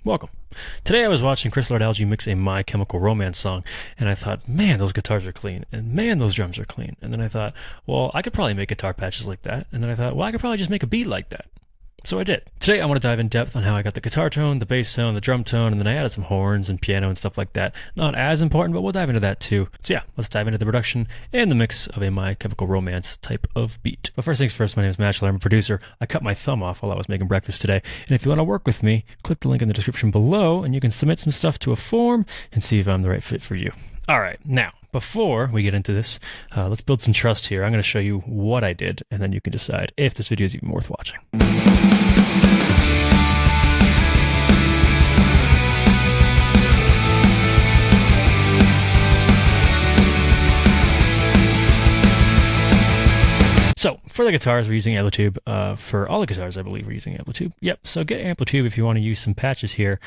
Welcome. Today I was watching Chris Lardalgi mix a My Chemical Romance song, and I thought, man, those guitars are clean, and man, those drums are clean. And then I thought, well, I could probably make guitar patches like that. And then I thought, well, I could probably just make a beat like that. So I did. Today I want to dive in depth on how I got the guitar tone, the bass tone, the drum tone, and then I added some horns and piano and stuff like that. Not as important, but we'll dive into that too. So yeah, let's dive into the production and the mix of a My Chemical Romance type of beat. But first things first, my name is Matchler. I'm a producer. I cut my thumb off while I was making breakfast today. And if you want to work with me, click the link in the description below and you can submit some stuff to a form and see if I'm the right fit for you. All right, now, before we get into this, let's build some trust here. I'm going to show you what I did, and then you can decide if this video is even worth watching. So, for the guitars, we're using Amplitube. For all the guitars, I believe we're using Amplitube. Yep, so get Amplitube if you want to use some patches here.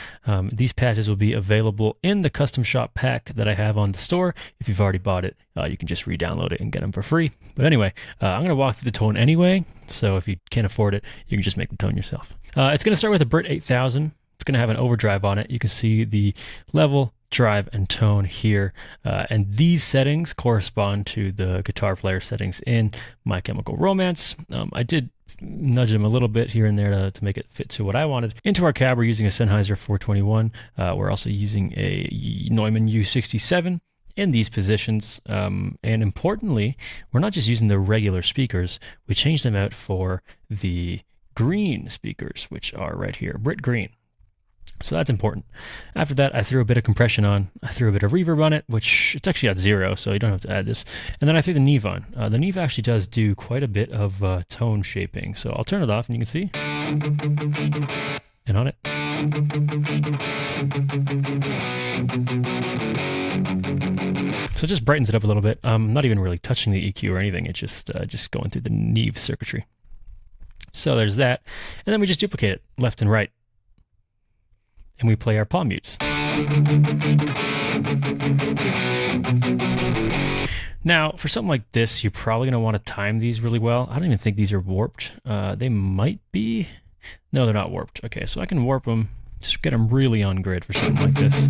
These patches will be available in the custom shop pack that I have on the store. If you've already bought it, you can just re-download it and get them for free. But anyway, I'm going to walk through the tone anyway, so if you can't afford it, you can just make the tone yourself. It's going to start with a Brit 8000. It's going to have an overdrive on it. You can see the level, drive, and tone here. And these settings correspond to the guitar player settings in My Chemical Romance. I did nudge them a little bit here and there to make it fit to what I wanted. Into our cab, we're using a Sennheiser 421. We're also using a Neumann U67 in these positions. And importantly, we're not just using the regular speakers. We changed them out for the green speakers, which are right here, Brit Green. So that's important. After that, I threw a bit of compression on. I threw a bit of reverb on it, which it's actually at 0, so you don't have to add this. And then I threw the Neve on. The Neve actually does do quite a bit of tone shaping. So I'll turn it off and you can see. And on it. So it just brightens it up a little bit. I'm not even really touching the EQ or anything. It's just going through the Neve circuitry. So there's that. And then we just duplicate it left and right. And we play our palm mutes. Now, for something like this, you're probably going to want to time these really well. I don't even think these are warped. They might be. No, they're not warped. Okay, so I can warp them, just get them really on grid for something like this.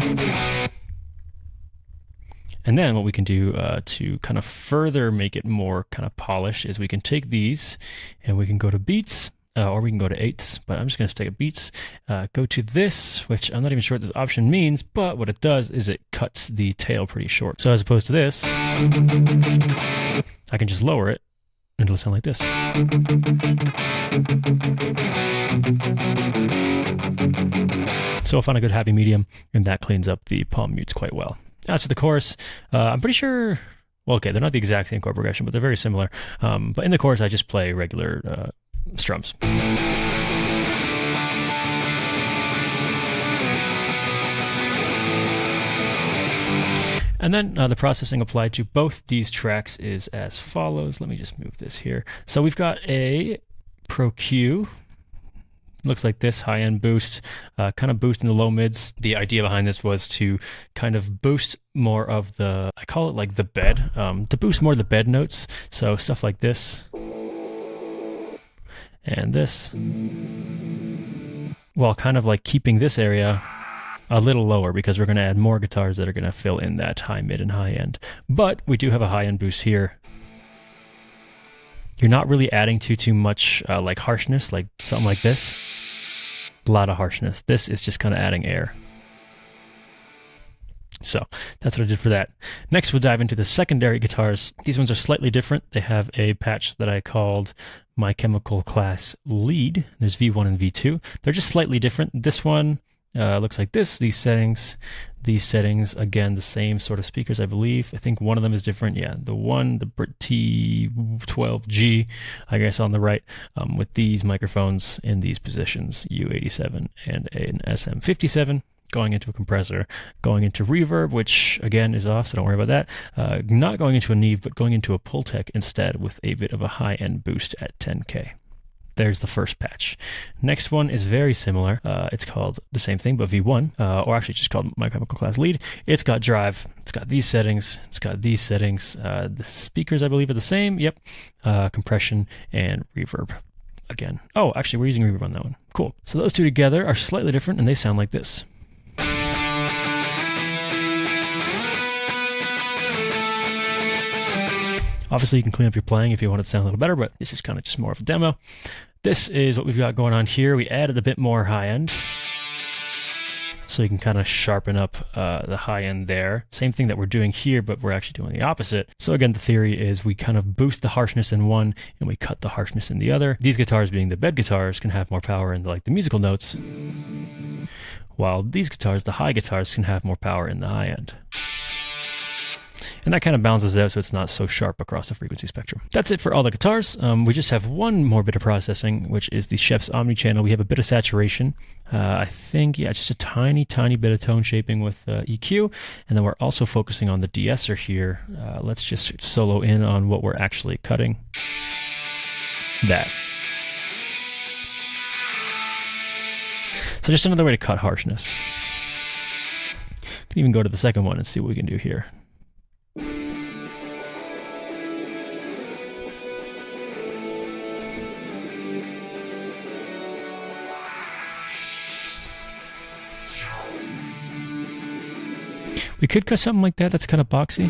And then what we can do to kind of further make it more kind of polished is we can take these and we can go to beats. Or we can go to 8ths, but I'm just going to stick at beats. Go to this, which I'm not even sure what this option means, but what it does is it cuts the tail pretty short. So as opposed to this, I can just lower it, and it'll sound like this. So I found a good happy medium, and that cleans up the palm mutes quite well. As for the chorus, I'm pretty sure... Well, okay, they're not the exact same chord progression, but they're very similar. But in the chorus, I just play regular... strums. And then the processing applied to both these tracks is as follows. Let me just move this here. So we've got a Pro Q. Looks like this, high-end boost, kind of boost in the low mids. The idea behind this was to kind of boost more of the, I call it like the bed, to boost more of the bed notes. So stuff like this. And this, while kind of like keeping this area a little lower because we're going to add more guitars that are going to fill in that high, mid, and high end. But we do have a high end boost here. You're not really adding too much like harshness, like something like this. A lot of harshness. This is just kind of adding air. So that's what I did for that. Next, we'll dive into the secondary guitars. These ones are slightly different. They have a patch that I called My Chemical Class Lead. There's V1 and V2. They're just slightly different. This one looks like this. These settings, again, the same sort of speakers, I believe. I think one of them is different. Yeah, the Brit T12G, I guess, on the right, with these microphones in these positions, U87 and an SM57. Going into a compressor, going into reverb, which again is off, so don't worry about that. Not going into a Neve, but going into a Pultec instead with a bit of a high-end boost at 10K. There's the first patch. Next one is very similar. It's called the same thing, but V1, or actually just called My Chemical Class Lead. It's got drive, it's got these settings, it's got these settings. The speakers, I believe, are the same. Yep. Compression and reverb. again. Oh, actually, we're using reverb on that one. Cool. So those two together are slightly different, and they sound like this. Obviously, you can clean up your playing if you want it to sound a little better, but this is kind of just more of a demo. This is what we've got going on here. We added a bit more high end, so you can kind of sharpen up the high end there. Same thing that we're doing here, but we're actually doing the opposite. So again, the theory is we kind of boost the harshness in one and we cut the harshness in the other. These guitars, being the bed guitars, can have more power in like the musical notes, while these guitars, the high guitars, can have more power in the high end. And that kind of balances out so it's not so sharp across the frequency spectrum. That's it for all the guitars. We just have one more bit of processing, which is the Schoeps Omni-Channel. We have a bit of saturation. I think, yeah, just a tiny bit of tone shaping with EQ. And then we're also focusing on the de-esser here. Let's just solo in on what we're actually cutting. That. So just another way to cut harshness. Can even go to the second one and see what we can do here. We could cut something like that. That's kind of boxy.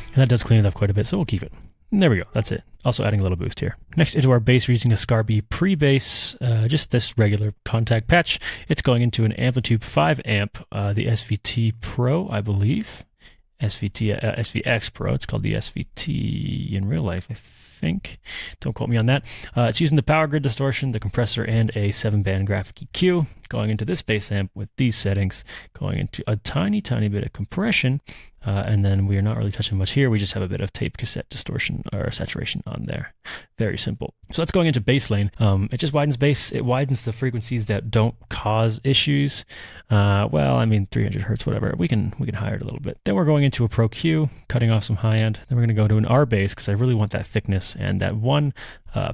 And that does clean it up quite a bit, so we'll keep it. And there we go. That's it. Also adding a little boost here. Next, into our bass, we're using a Scarby pre-bass, just this regular contact patch. It's going into an Amplitude 5 amp, the SVT Pro, I believe. SVX Pro. It's called the SVT in real life, I think. Don't quote me on that. It's using the power grid distortion, the compressor, and a 7-band graphic EQ. Going into this bass amp with these settings, going into a tiny bit of compression, and then we are not really touching much here. We just have a bit of tape cassette distortion or saturation on there. Very simple. So that's going into bass lane. It just widens bass. It widens the frequencies that don't cause issues. Well, I mean, 300 hertz, whatever. We can higher it a little bit. Then we're going into a Pro Q, cutting off some high end. Then we're going to go to an R bass because I really want that thickness, and that one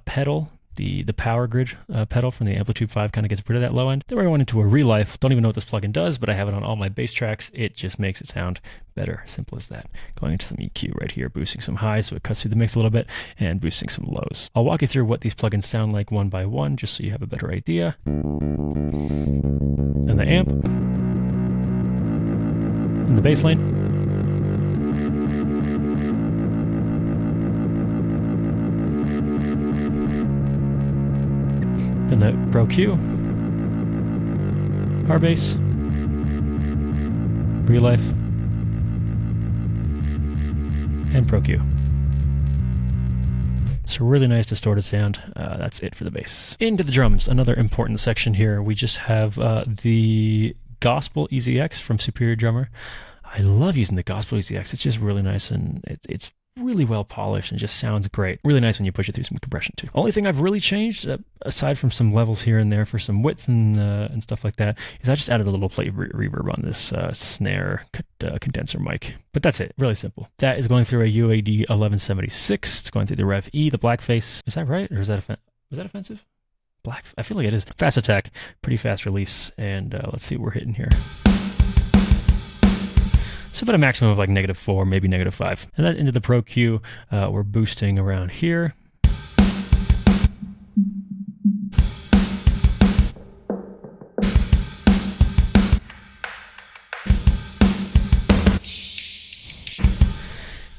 pedal. The power grid pedal from the Amplitude 5 kind of gets rid of that low end. Then we're going into a Relife. Don't even know what this plugin does, but I have it on all my bass tracks. It just makes it sound better. Simple as that. Going into some EQ right here, boosting some highs so it cuts through the mix a little bit, and boosting some lows. I'll walk you through what these plugins sound like one by one, just so you have a better idea. And the amp. And the bass lane. Then the Pro Q, R bass, Relife, and Pro Q. So really nice distorted sound. That's it for the bass. Into the drums, another important section here. We just have the Gospel EZX from Superior Drummer. I love using the Gospel EZX. It's just really nice, and it's really well polished and just sounds great. Really nice when you push it through some compression too. Only thing I've really changed, aside from some levels here and there for some width and stuff like that, is I just added a little plate reverb on this snare condenser mic. But that's it. Really simple. That is going through a UAD 1176. It's going through the Rev E, the Blackface. Is that right, or is that offensive? I feel like it is. Fast attack, pretty fast release, and let's see what we're hitting here. So about a maximum of like -4, maybe -5. And then into the Pro Q, we're boosting around here.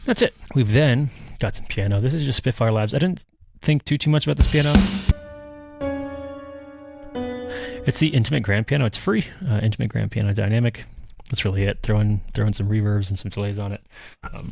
That's it. We've then got some piano. This is just Spitfire Labs. I didn't think too much about this piano. It's the Intimate Grand Piano. It's free. Intimate Grand Piano Dynamic. That's really it. Throwing some reverbs and some delays on it.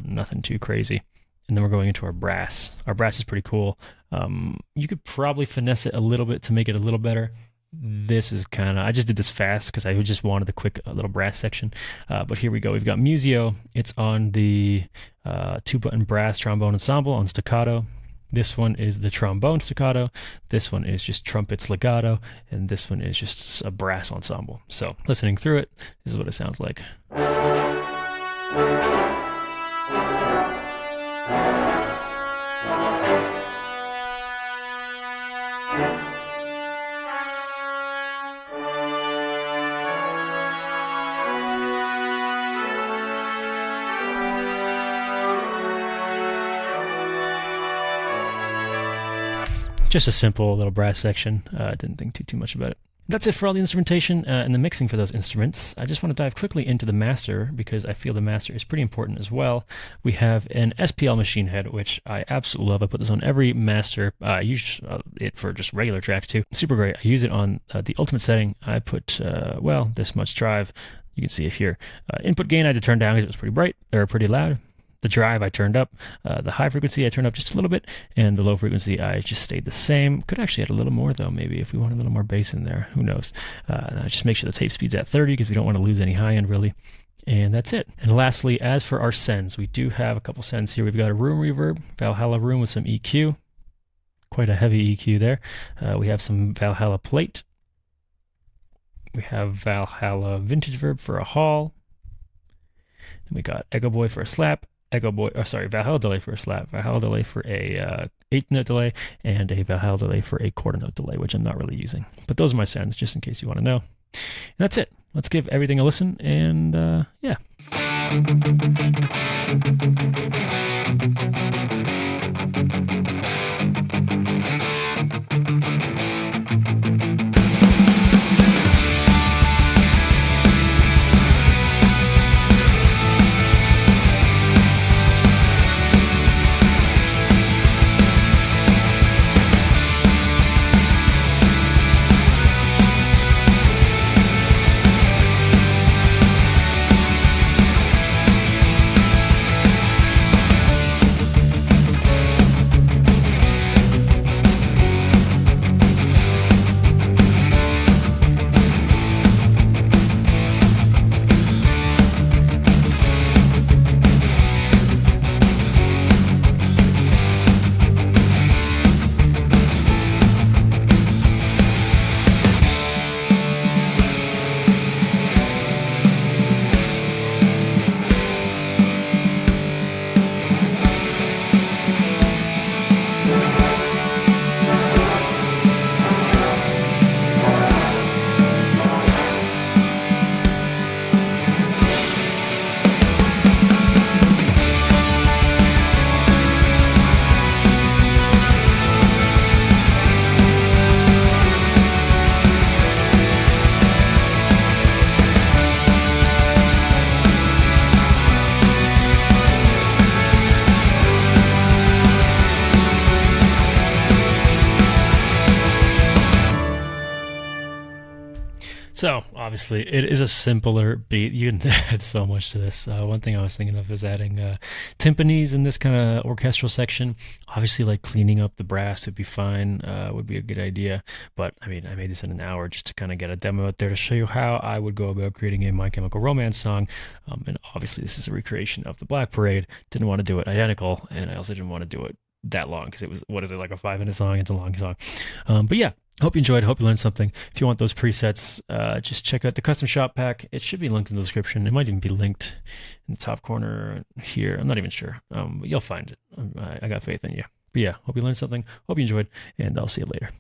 Nothing too crazy. And then we're going into our brass. Our brass is pretty cool. You could probably finesse it a little bit to make it a little better. This is kind of, I just did this fast because I just wanted a quick little brass section. But here we go. We've got Musio. It's on the 2-button brass trombone ensemble on staccato. This one is the trombone staccato. This one is just trumpets legato. And this one is just a brass ensemble. So listening through it, this is what it sounds like. just a simple little brass section. Didn't think too much about it. That's it for all the instrumentation and the mixing for those instruments. I just want to dive quickly into the master because I feel the master is pretty important as well. We have an SPL machine head, which I absolutely love. I put this on every master. I use it for just regular tracks too. Super great. I use it on the ultimate setting. I put, this much drive. You can see it here. Input gain I had to turn down because it was pretty bright or pretty loud. The drive I turned up, the high frequency I turned up just a little bit, and the low frequency I just stayed the same. Could actually add a little more though, maybe if we want a little more bass in there, who knows. And I just make sure the tape speed's at 30 because we don't want to lose any high end really. And that's it. And lastly, as for our sends, we do have a couple sends here. We've got a room reverb, Valhalla room with some EQ, quite a heavy EQ there. We have some Valhalla plate. We have Valhalla vintage verb for a hall. And we got Echo Boy for a slap. Valhalla delay for a slap, Valhalla delay for a 8th-note delay, and a Valhalla delay for a quarter-note delay, which I'm not really using. But those are my sends, just in case you want to know. And that's it. Let's give everything a listen, and yeah. So obviously it is a simpler beat. You can add so much to this. One thing I was thinking of is adding timpanis in this kind of orchestral section. Obviously, like cleaning up the brass would be fine, would be a good idea. But I mean, I made this in an hour just to kind of get a demo out there to show you how I would go about creating a My Chemical Romance song. And obviously this is a recreation of the Black Parade. Didn't want to do it identical, and I also didn't want to do it that long because it was, what is it, like a 5-minute song? It's a long song. But yeah. Hope you enjoyed. Hope you learned something. If you want those presets, just check out the custom shop pack. It should be linked in the description. It might even be linked in the top corner here. I'm not even sure. But you'll find it. I got faith in you. But yeah, hope you learned something. Hope you enjoyed, and I'll see you later.